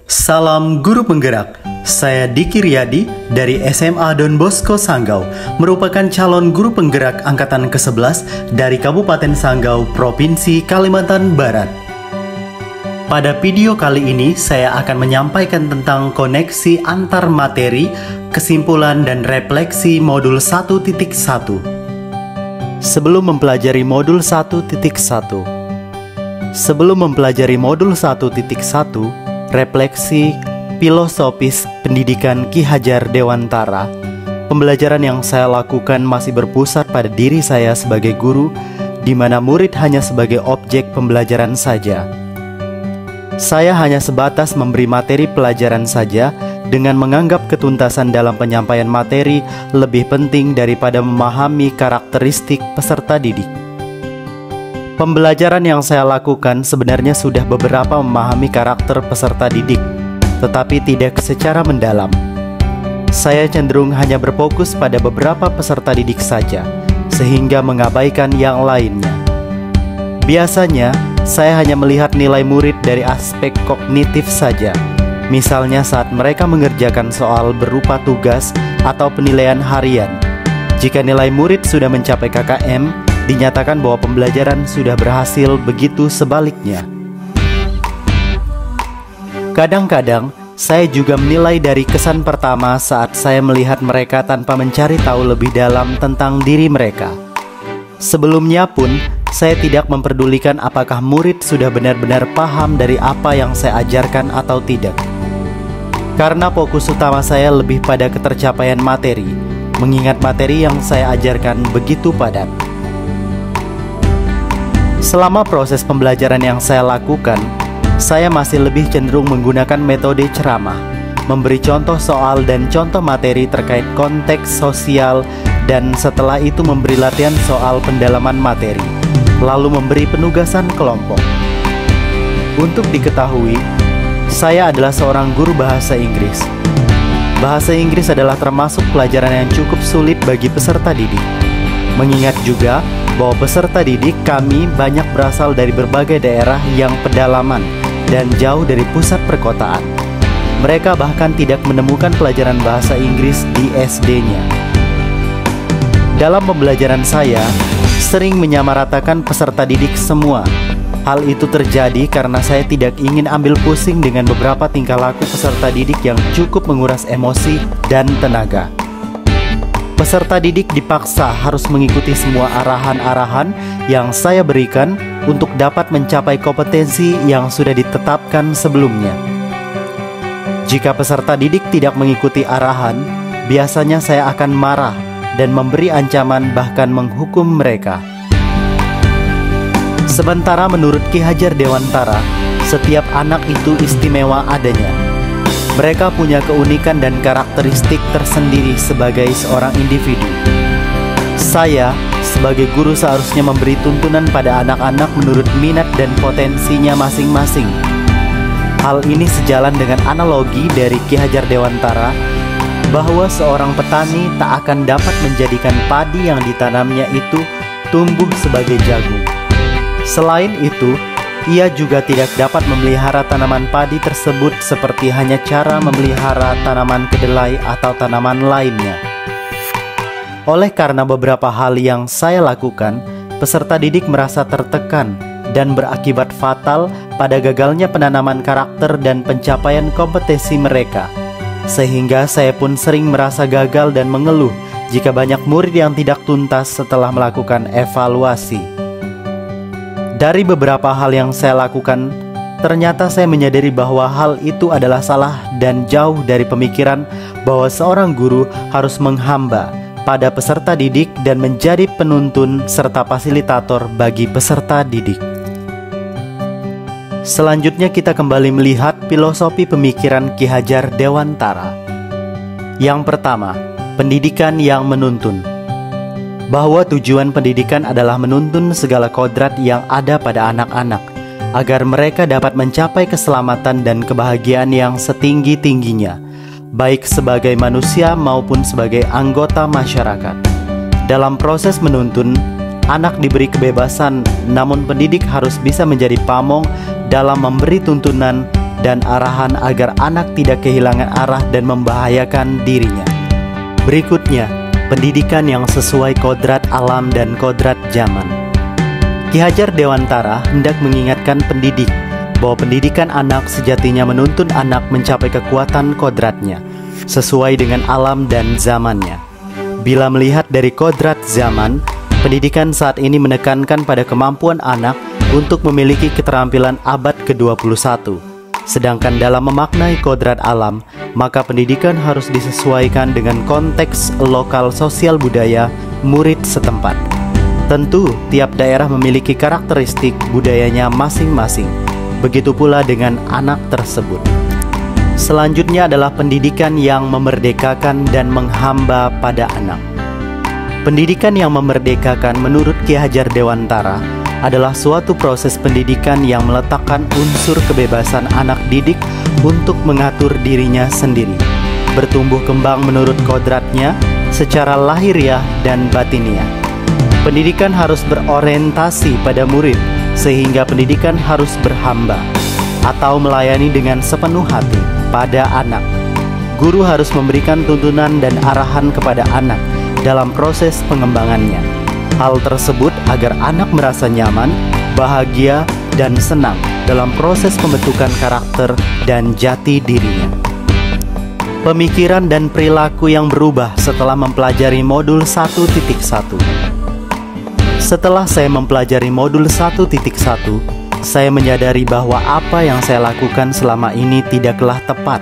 Salam Guru Penggerak. Saya Diki Riyadi dari SMA Don Bosco Sanggau, merupakan calon guru penggerak angkatan ke-11 dari Kabupaten Sanggau, Provinsi Kalimantan Barat. Pada video kali ini saya akan menyampaikan tentang koneksi antar materi, kesimpulan dan refleksi modul 1.1. Sebelum mempelajari modul 1.1, refleksi filosofis pendidikan Ki Hajar Dewantara, pembelajaran yang saya lakukan masih berpusat pada diri saya sebagai guru, di mana murid hanya sebagai objek pembelajaran saja. Saya hanya sebatas memberi materi pelajaran saja, dengan menganggap ketuntasan dalam penyampaian materi lebih penting daripada memahami karakteristik peserta didik. Pembelajaran yang saya lakukan sebenarnya sudah beberapa memahami karakter peserta didik, tetapi tidak secara mendalam. Saya cenderung hanya berfokus pada beberapa peserta didik saja, sehingga mengabaikan yang lainnya. Biasanya, saya hanya melihat nilai murid dari aspek kognitif saja. Misalnya saat mereka mengerjakan soal berupa tugas atau penilaian harian. Jika nilai murid sudah mencapai KKM, dinyatakan bahwa pembelajaran sudah berhasil, begitu sebaliknya. Kadang-kadang, saya juga menilai dari kesan pertama saat saya melihat mereka tanpa mencari tahu lebih dalam tentang diri mereka. Sebelumnya pun, saya tidak memperdulikan apakah murid sudah benar-benar paham dari apa yang saya ajarkan atau tidak. Karena fokus utama saya lebih pada ketercapaian materi, mengingat materi yang saya ajarkan begitu padat. Selama proses pembelajaran yang saya lakukan, saya masih lebih cenderung menggunakan metode ceramah, memberi contoh soal dan contoh materi terkait konteks sosial, dan setelah itu memberi latihan soal pendalaman materi, lalu memberi penugasan kelompok. Untuk diketahui, saya adalah seorang guru bahasa Inggris. Bahasa Inggris adalah termasuk pelajaran yang cukup sulit bagi peserta didik, mengingat juga bahwa peserta didik kami banyak berasal dari berbagai daerah yang pedalaman dan jauh dari pusat perkotaan. Mereka bahkan tidak menemukan pelajaran bahasa Inggris di SD-nya. Dalam pembelajaran saya, sering menyamaratakan peserta didik semua. Hal itu terjadi karena saya tidak ingin ambil pusing dengan beberapa tingkah laku peserta didik yang cukup menguras emosi dan tenaga. Peserta didik dipaksa harus mengikuti semua arahan-arahan yang saya berikan untuk dapat mencapai kompetensi yang sudah ditetapkan sebelumnya. Jika peserta didik tidak mengikuti arahan, biasanya saya akan marah dan memberi ancaman, bahkan menghukum mereka. Sementara menurut Ki Hajar Dewantara, setiap anak itu istimewa adanya. Mereka punya keunikan dan karakteristik tersendiri sebagai seorang individu. Saya, sebagai guru, seharusnya memberi tuntunan pada anak-anak menurut minat dan potensinya masing-masing. Hal ini sejalan dengan analogi dari Ki Hajar Dewantara, bahwa seorang petani tak akan dapat menjadikan padi yang ditanamnya itu tumbuh sebagai jagung. Selain itu, ia juga tidak dapat memelihara tanaman padi tersebut seperti hanya cara memelihara tanaman kedelai atau tanaman lainnya. Oleh karena beberapa hal yang saya lakukan, peserta didik merasa tertekan dan berakibat fatal pada gagalnya penanaman karakter dan pencapaian kompetensi mereka. Sehingga saya pun sering merasa gagal dan mengeluh jika banyak murid yang tidak tuntas setelah melakukan evaluasi. Dari beberapa hal yang saya lakukan, ternyata saya menyadari bahwa hal itu adalah salah dan jauh dari pemikiran bahwa seorang guru harus menghamba pada peserta didik dan menjadi penuntun serta fasilitator bagi peserta didik. Selanjutnya kita kembali melihat filosofi pemikiran Ki Hajar Dewantara. Yang pertama, pendidikan yang menuntun. Bahwa tujuan pendidikan adalah menuntun segala kodrat yang ada pada anak-anak, agar mereka dapat mencapai keselamatan dan kebahagiaan yang setinggi-tingginya, baik sebagai manusia maupun sebagai anggota masyarakat. Dalam proses menuntun, anak diberi kebebasan, namun pendidik harus bisa menjadi pamong dalam memberi tuntunan dan arahan agar anak tidak kehilangan arah dan membahayakan dirinya. Berikutnya, pendidikan yang sesuai kodrat alam dan kodrat zaman. Ki Hajar Dewantara hendak mengingatkan pendidik bahwa pendidikan anak sejatinya menuntun anak mencapai kekuatan kodratnya sesuai dengan alam dan zamannya. Bila melihat dari kodrat zaman, pendidikan saat ini menekankan pada kemampuan anak untuk memiliki keterampilan abad ke-21. Sedangkan dalam memaknai kodrat alam, maka pendidikan harus disesuaikan dengan konteks lokal sosial budaya murid setempat. Tentu, tiap daerah memiliki karakteristik budayanya masing-masing. Begitu pula dengan anak tersebut. Selanjutnya adalah pendidikan yang memerdekakan dan menghamba pada anak. Pendidikan yang memerdekakan menurut Ki Hajar Dewantara adalah suatu proses pendidikan yang meletakkan unsur kebebasan anak didik untuk mengatur dirinya sendiri, bertumbuh kembang menurut kodratnya secara lahiriah dan batiniah. Pendidikan harus berorientasi pada murid, sehingga pendidikan harus berhamba atau melayani dengan sepenuh hati pada anak. Guru harus memberikan tuntunan dan arahan kepada anak dalam proses pengembangannya. Hal tersebut agar anak merasa nyaman, bahagia, dan senang dalam proses pembentukan karakter dan jati dirinya. Pemikiran dan perilaku yang berubah setelah mempelajari modul 1.1. Setelah saya mempelajari modul 1.1, saya menyadari bahwa apa yang saya lakukan selama ini tidaklah tepat,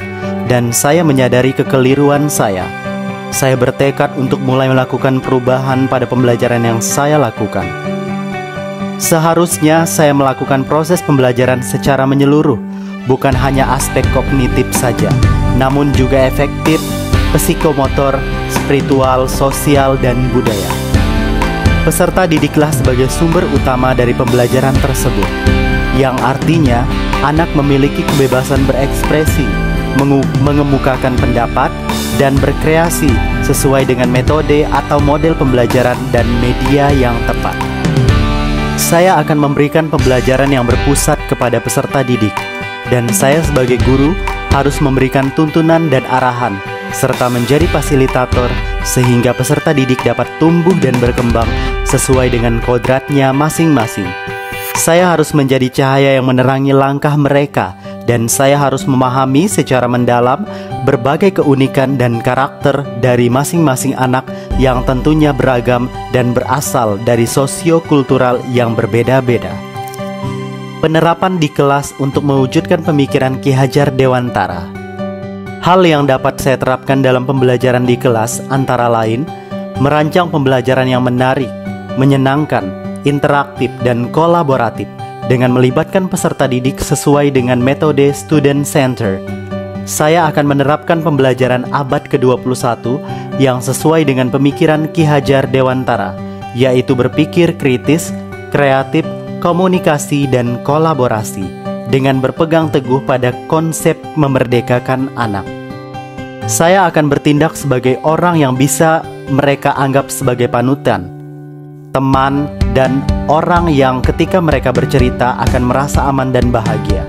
dan saya menyadari kekeliruan saya. Saya bertekad untuk mulai melakukan perubahan pada pembelajaran yang saya lakukan. Seharusnya saya melakukan proses pembelajaran secara menyeluruh, bukan hanya aspek kognitif saja, namun juga efektif, psikomotor, spiritual, sosial, dan budaya. Peserta didiklah sebagai sumber utama dari pembelajaran tersebut, yang artinya anak memiliki kebebasan berekspresi, mengemukakan pendapat, dan berkreasi sesuai dengan metode atau model pembelajaran dan media yang tepat. Saya akan memberikan pembelajaran yang berpusat kepada peserta didik, dan saya sebagai guru harus memberikan tuntunan dan arahan, serta menjadi fasilitator sehingga peserta didik dapat tumbuh dan berkembang sesuai dengan kodratnya masing-masing. Saya harus menjadi cahaya yang menerangi langkah mereka, dan saya harus memahami secara mendalam berbagai keunikan dan karakter dari masing-masing anak yang tentunya beragam dan berasal dari sosiokultural yang berbeda-beda. Penerapan di kelas untuk mewujudkan pemikiran Ki Hajar Dewantara. Hal yang dapat saya terapkan dalam pembelajaran di kelas antara lain merancang pembelajaran yang menarik, menyenangkan, interaktif, dan kolaboratif dengan melibatkan peserta didik sesuai dengan metode student center. Saya akan menerapkan pembelajaran abad ke-21 yang sesuai dengan pemikiran Ki Hajar Dewantara, yaitu berpikir kritis, kreatif, komunikasi, dan kolaborasi, dengan berpegang teguh pada konsep memerdekakan anak. Saya akan bertindak sebagai orang yang bisa mereka anggap sebagai panutan, teman, dan orang yang ketika mereka bercerita akan merasa aman dan bahagia.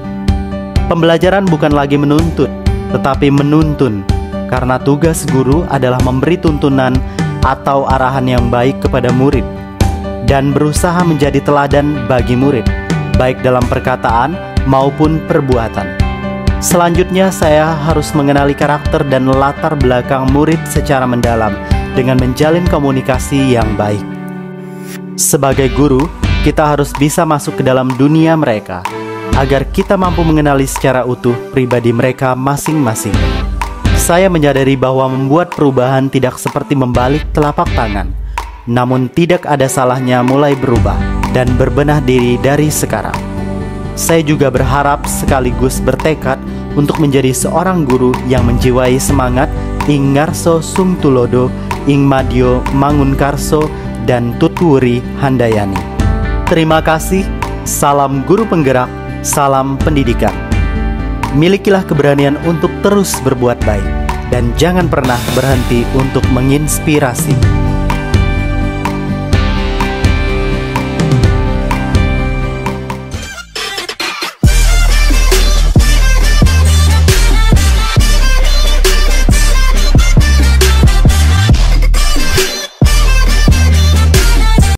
Pembelajaran bukan lagi menuntut, tetapi menuntun, karena tugas guru adalah memberi tuntunan atau arahan yang baik kepada murid, dan berusaha menjadi teladan bagi murid, baik dalam perkataan maupun perbuatan. Selanjutnya, saya harus mengenali karakter dan latar belakang murid secara mendalam dengan menjalin komunikasi yang baik. Sebagai guru, kita harus bisa masuk ke dalam dunia mereka, agar kita mampu mengenali secara utuh pribadi mereka masing-masing. Saya menyadari bahwa membuat perubahan tidak seperti membalik telapak tangan, namun tidak ada salahnya mulai berubah dan berbenah diri dari sekarang. Saya juga berharap sekaligus bertekad untuk menjadi seorang guru yang menjiwai semangat ing ngarso sung tulodo, ing madyo mangun karso, dan tutwuri handayani. Terima kasih, salam guru penggerak, salam pendidikan. Milikilah keberanian untuk terus berbuat baik, dan jangan pernah berhenti untuk menginspirasi.